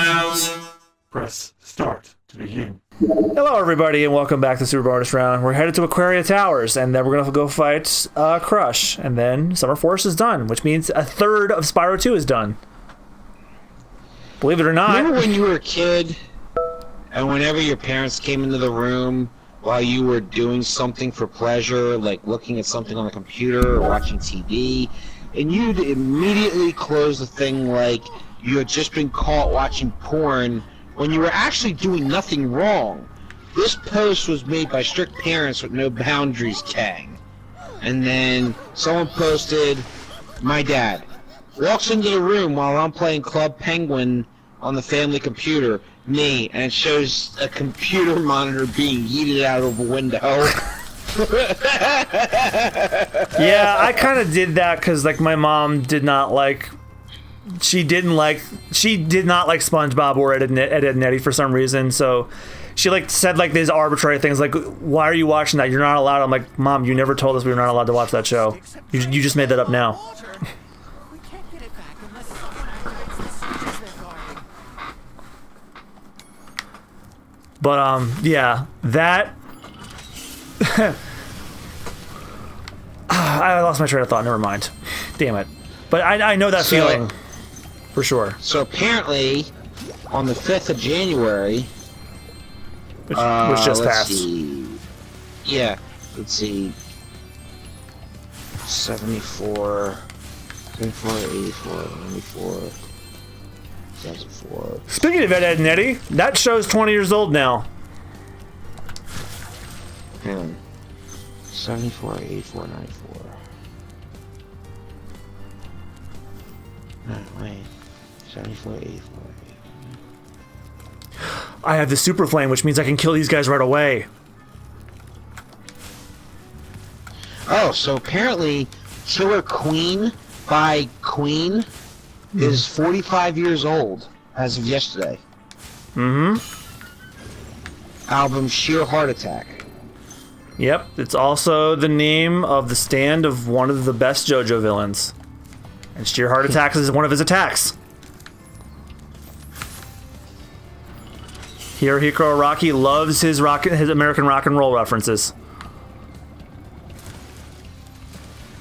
rounds. Press start to begin. Hello, everybody, and welcome back to Super Bonus Round. We're headed to Aquaria Towers, and then we're going to go fight Crush, and then Summer Forest is done, which means a third of Spyro 2 is done. Believe it or not. Remember when you were a kid, and whenever your parents came into the room while you were doing something for pleasure, like looking at something on the computer or watching TV, and you'd immediately close the thing like you had just been caught watching porn when you were actually doing nothing wrong? This post was made by strict parents with no boundaries, Kang. And then someone posted, my dad walks into the room while I'm playing Club Penguin on the family computer, me, and it shows a computer monitor being yeeted out of a window. Yeah, I kind of did that because, like, my mom did not like... She did not like SpongeBob or Ed, and Eddie for some reason, so she like said like these arbitrary things like, why are you watching that? You're not allowed. I'm like, Mom, you never told us we were not allowed to watch that show. You just made that up now. But yeah, that I lost my train of thought, never mind. Damn it. But I know that feeling. For sure. So apparently, on the 5th of January, which just passed. Yeah, let's see. 74, 84, 94, 74. Speaking of Ed, and Eddie, that show's 20 years old now. 74, 84, 94. No, wait. 74, 84. I have the Super Flame, which means I can kill these guys right away. Oh, so apparently Killer Queen by Queen is 45 years old as of yesterday. Mm-hmm. Album Sheer Heart Attack. Yep, it's also the name of the stand of one of the best JoJo villains. And Sheer Heart Attack is one of his attacks. Hirohiko Araki loves his American rock and roll references.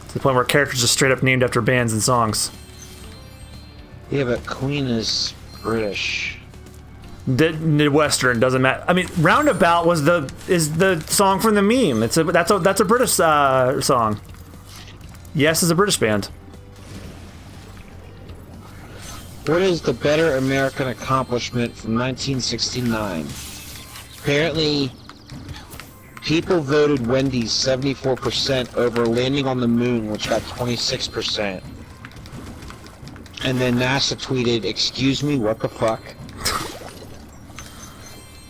To the point where characters are straight up named after bands and songs. Yeah, but Queen is British. Midwestern, doesn't matter. I mean, Roundabout is the song from the meme. That's a British song. Yes, is a British band. What is the better American accomplishment from 1969? Apparently, people voted Wendy's 74% over landing on the moon, which got 26%. And then NASA tweeted, "Excuse me, what the fuck?"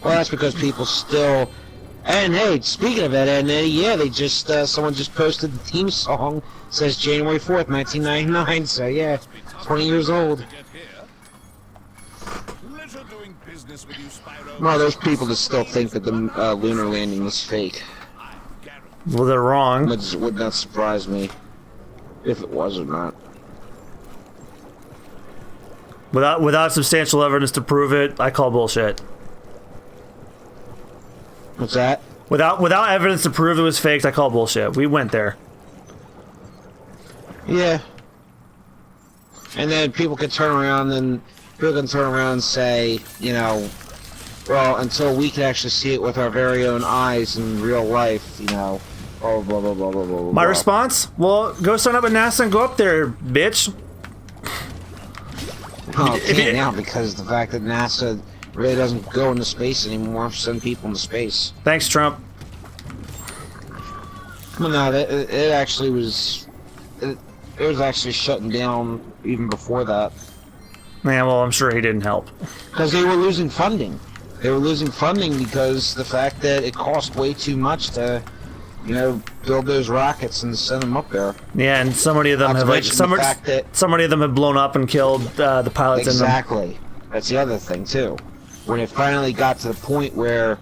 Well, that's because people still... And hey, speaking of Ed, and Eddie, yeah, they just, someone just posted the theme song. It says January 4th, 1999, so yeah, 20 years old. Well, there's people that still think that the lunar landing was fake. Well, they're wrong. Which would not surprise me if it was or not. Without substantial evidence to prove it, I call bullshit. What's that? Without evidence to prove it was faked, I call bullshit. We went there. Yeah. And then people can turn around and say, you know, well, until we can actually see it with our very own eyes in real life, you know, blah, blah, blah, blah, blah, blah, blah. My response? Well, go sign up with NASA and go up there, bitch. Well, it can't now because the fact that NASA really doesn't go into space anymore, send people into space. Thanks, Trump. Well, no, it actually was... It was actually shutting down even before that. Yeah, well, I'm sure he didn't help. Because they were losing funding. They were losing funding because the fact that it cost way too much to, you know, build those rockets and send them up there. Yeah, and so many of them have blown up and killed the pilots in them. Exactly. That's the other thing too. When it finally got to the point where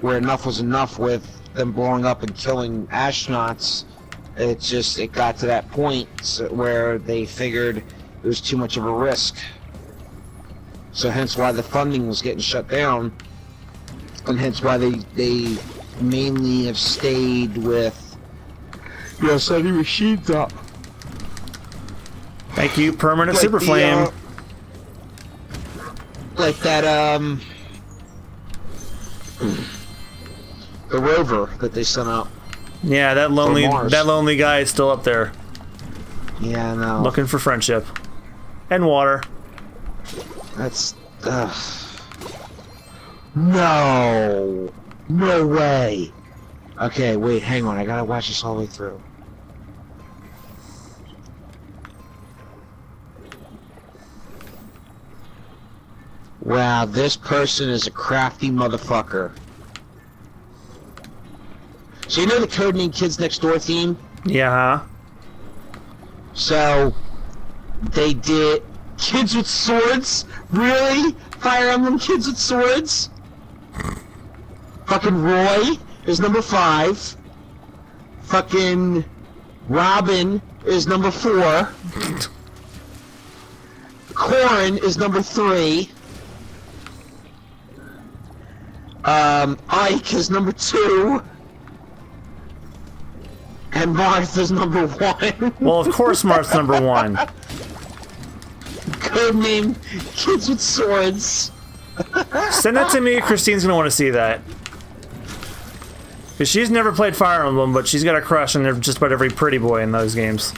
enough was enough with them blowing up and killing astronauts, it got to that point where they figured it was too much of a risk. So hence why the funding was getting shut down, and hence why they mainly have stayed with, you know, setting machines up. Thank you, permanent Like super flame. Like that, the rover that they sent up. Yeah, that lonely guy is still up there. Yeah, I know. Looking for friendship. And water. That's, no! No way! Okay, wait, hang on, I gotta watch this all the way through. Wow, this person is a crafty motherfucker. So you know the Codename Kids Next Door theme? Yeah, huh? So, they did Kids with Swords? Really? Fire Emblem Kids with Swords? Fucking Roy is number 5. Fucking Robin is number 4. Corrin is number 3. Ike is number 2. And Martha's number 1. Well, of course Marth's number 1. Codename Kids with Swords. Send that to me. Christine's gonna want to see that. Because she's never played Fire Emblem, but she's got a crush on just about every pretty boy in those games.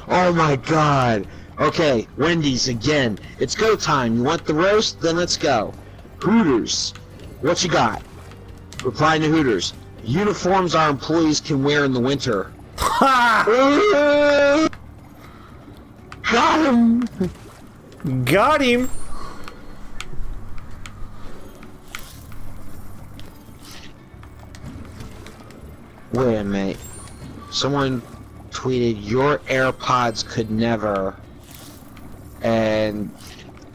Oh my god. Okay, Wendy's again. It's go time. You want the roast? Then let's go. Hooters. What you got? Replying to Hooters. Uniforms our employees can wear in the winter. Ha! Got him! Got him! Wait a minute. Someone tweeted, your AirPods could never, and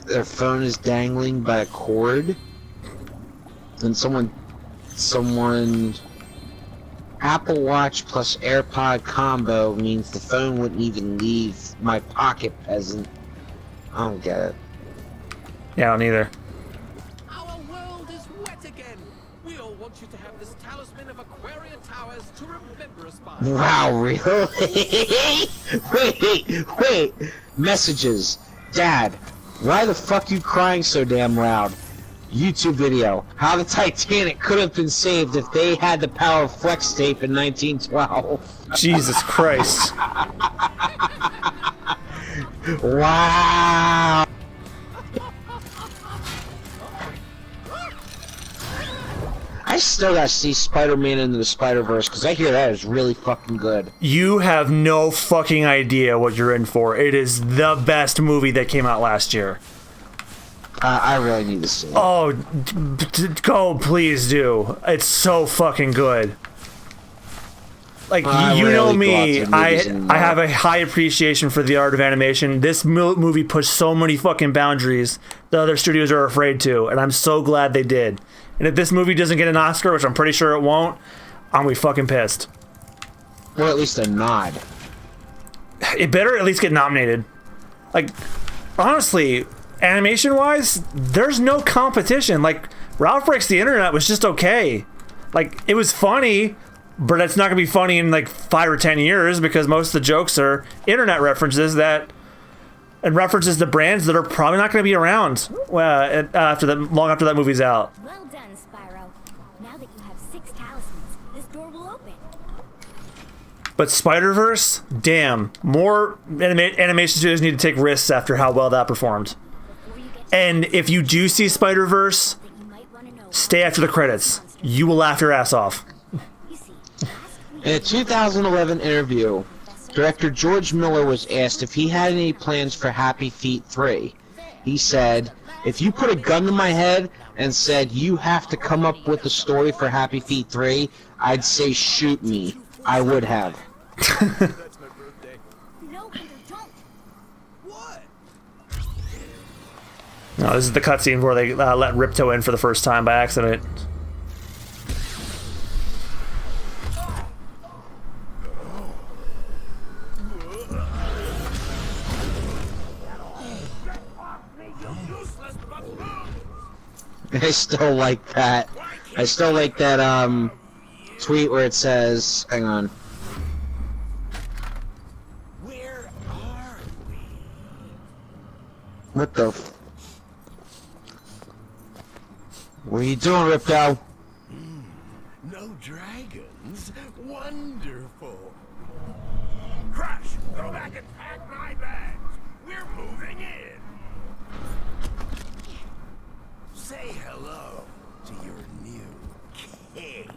their phone is dangling by a cord. Then someone Apple Watch plus AirPod combo means the phone wouldn't even leave my pocket, peasant. I don't get it. Yeah, I don't either. Our world is wet again. We all want you to have this talisman of Aquarian Towers to remember us by. Wow, really? wait. Messages. Dad, why the fuck you crying so damn loud? YouTube video. How the Titanic could have been saved if they had the power of flex tape in 1912. Jesus Christ. Wow. I still gotta see Spider-Man into the Spider-Verse because I hear that is really fucking good. You have no fucking idea what you're in for. It is the best movie that came out last year. I really need to see it. Oh, go, please do. It's so fucking good. Like, you know me, I have a high appreciation for the art of animation. This movie pushed so many fucking boundaries that other studios are afraid to, and I'm so glad they did. And if this movie doesn't get an Oscar, which I'm pretty sure it won't, I'm gonna be fucking pissed. Or at least a nod. It better at least get nominated. Like, honestly, animation-wise, there's no competition. Like, Ralph Breaks the Internet was just okay. Like, it was funny, but it's not gonna be funny in like 5 or 10 years because most of the jokes are internet references and references to brands that are probably not gonna be around long after that movie's out. Well done, Spyro. Now that you have 6 talismans, this door will open. But Spider-Verse, damn, more animation studios need to take risks after how well that performed. And if you do see Spider-Verse, stay after the credits. You will laugh your ass off. In a 2011 interview, director George Miller was asked if he had any plans for Happy Feet 3. He said, if you put a gun to my head and said you have to come up with a story for Happy Feet 3, I'd say shoot me. I would have. That's my birthday. No, Peter, don't. What? No, this is the cutscene where they let Ripto in for the first time by accident. I still like that. I still like that tweet where it says, hang on. Where are we? What the What are you doing, Ripto? No dragons? Wonderful. Crash, go back and pack my bags. We're moving in. Say hello to your new king.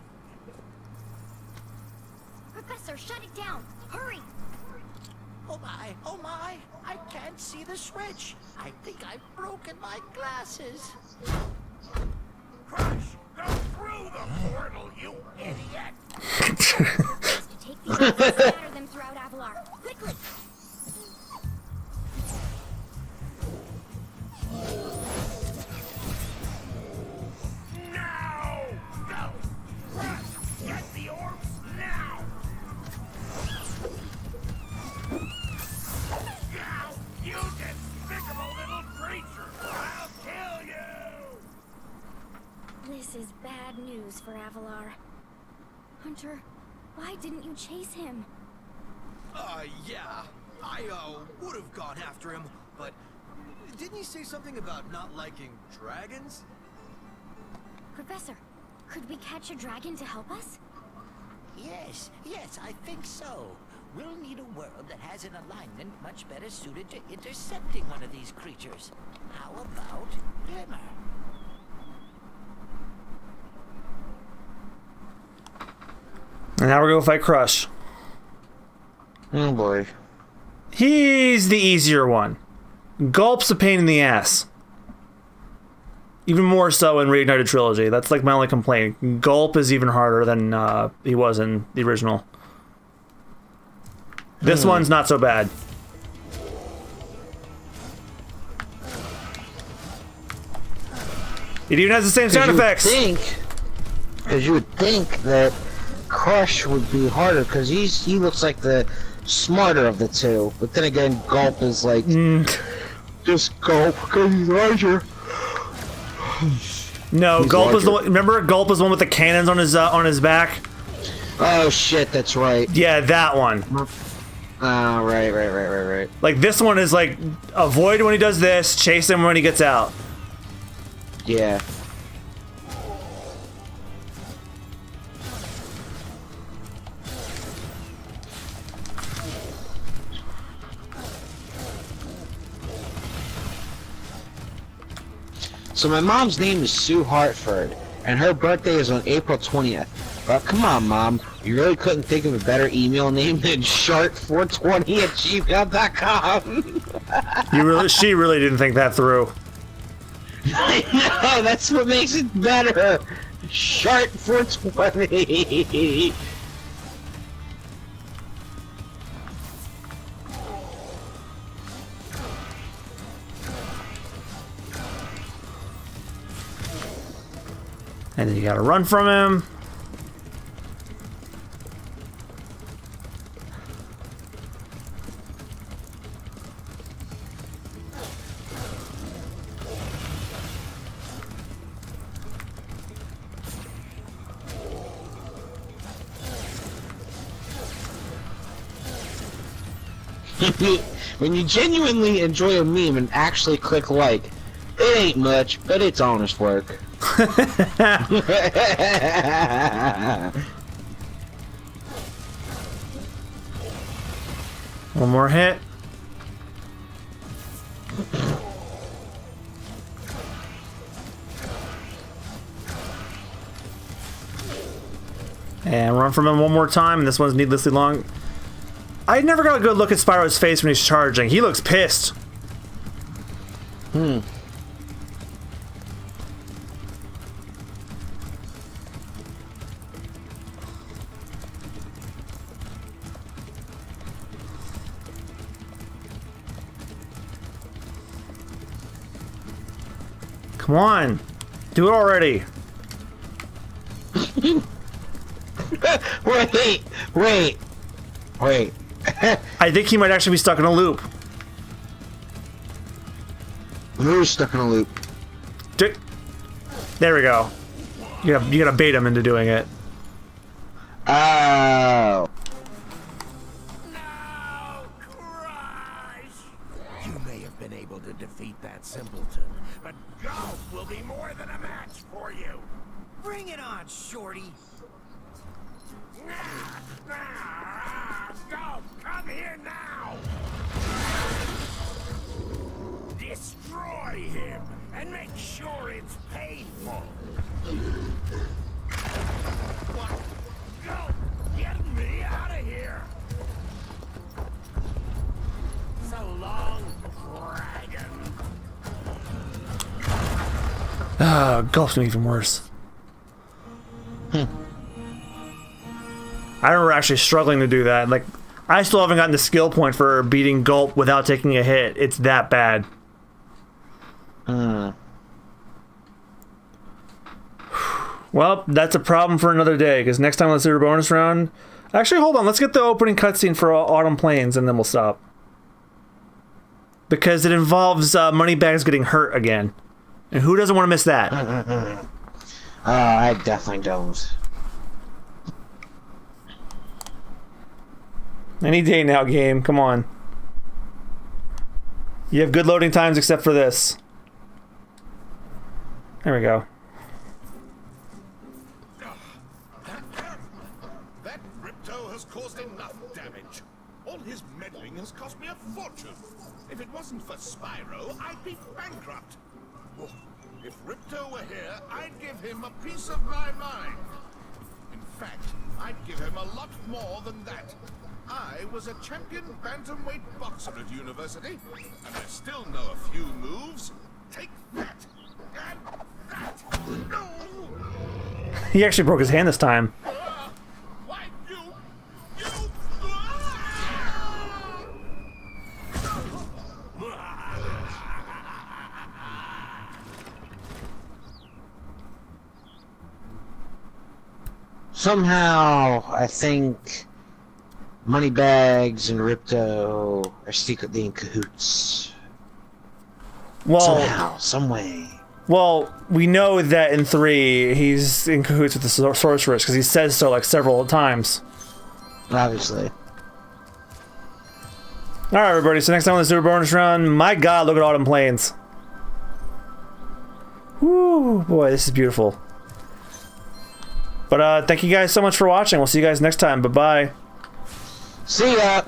Professor, shut it down! Hurry! Oh my, I can't see the switch. I think I've broken my glasses. Crash, go through the portal, you idiot! To take these and scatter them throughout Avalar. Quickly! Now! Go! Crash, get the orbs now! Now, you despicable little creature! I'll kill you! This is bad news for Avalar. Hunter, why didn't you chase him? Yeah. I, would have gone after him, but didn't he say something about not liking dragons? Professor, could we catch a dragon to help us? Yes, I think so. We'll need a world that has an alignment much better suited to intercepting one of these creatures. How about Glimmer? And now we're gonna fight Crush. Oh boy. He's the easier one. Gulp's a pain in the ass. Even more so in Reignited Trilogy. That's like my only complaint. Gulp is even harder than he was in the original. This one's not so bad. It even has the same sound effects. Because you would think that Crush would be harder, because he looks like the smarter of the two. But then again, Gulp is like just Gulp because he's larger. No, He's Gulp is the larger. one. Remember, Gulp is the one with the cannons on his back. Oh shit, that's right. Yeah, that one. Right. Like this one is like avoid when he does this, chase him when he gets out. Yeah. So my mom's name is Sue Hartford, and her birthday is on April 20th. But come on, Mom, you really couldn't think of a better email name than shart420@gmail.com. She really didn't think that through. I know, that's what makes it better. Shart420. And then you gotta run from him. When you genuinely enjoy a meme and actually click like, it ain't much, but it's honest work. One more hit. And run from him one more time, and this one's needlessly long. I never got a good look at Spyro's face when he's charging. He looks pissed. Come on. Do it already. Wait. I think he might actually be stuck in a loop. Who's stuck in a loop? There we go. You gotta bait him into doing it. Oh. No, Crash! You may have been able to defeat that simpleton, but golf will be more than a match for you. Bring it on, Shorty. Golf, come here now! Destroy him and make sure it's painful. What? Go! Get me out of here! So long, dragon. Golf's even worse. I remember actually struggling to do that. Like, I still haven't gotten the skill point for beating Gulp without taking a hit. It's that bad. Well, that's a problem for another day, because next time let's do a bonus round. Actually, hold on. Let's get the opening cutscene for Autumn Plains, and then we'll stop. Because it involves Moneybags getting hurt again. And who doesn't want to miss that? I definitely don't. Any day now, game. Come on. You have good loading times except for this. There we go. That Ripto has caused enough damage. All his meddling has cost me a fortune. If it wasn't for Spyro, I'd be bankrupt. Oh, if Ripto were here, I'd give him a piece of my mind. In fact, I'd give him a lot more than that. I was a champion bantamweight boxer at university, and I still know a few moves. Take that, and that. No! He actually broke his hand this time. Why, you... Somehow, I think Moneybags and Ripto are secretly in cahoots. Well, Somehow, some way. well, we know that in 3 he's in cahoots with the sorceress because he says so like several times. Obviously. All right, everybody. So next time on the Super Bonus Round, my God, look at Autumn Plains. Woo, boy, this is beautiful. But thank you guys so much for watching. We'll see you guys next time. Bye bye. See ya!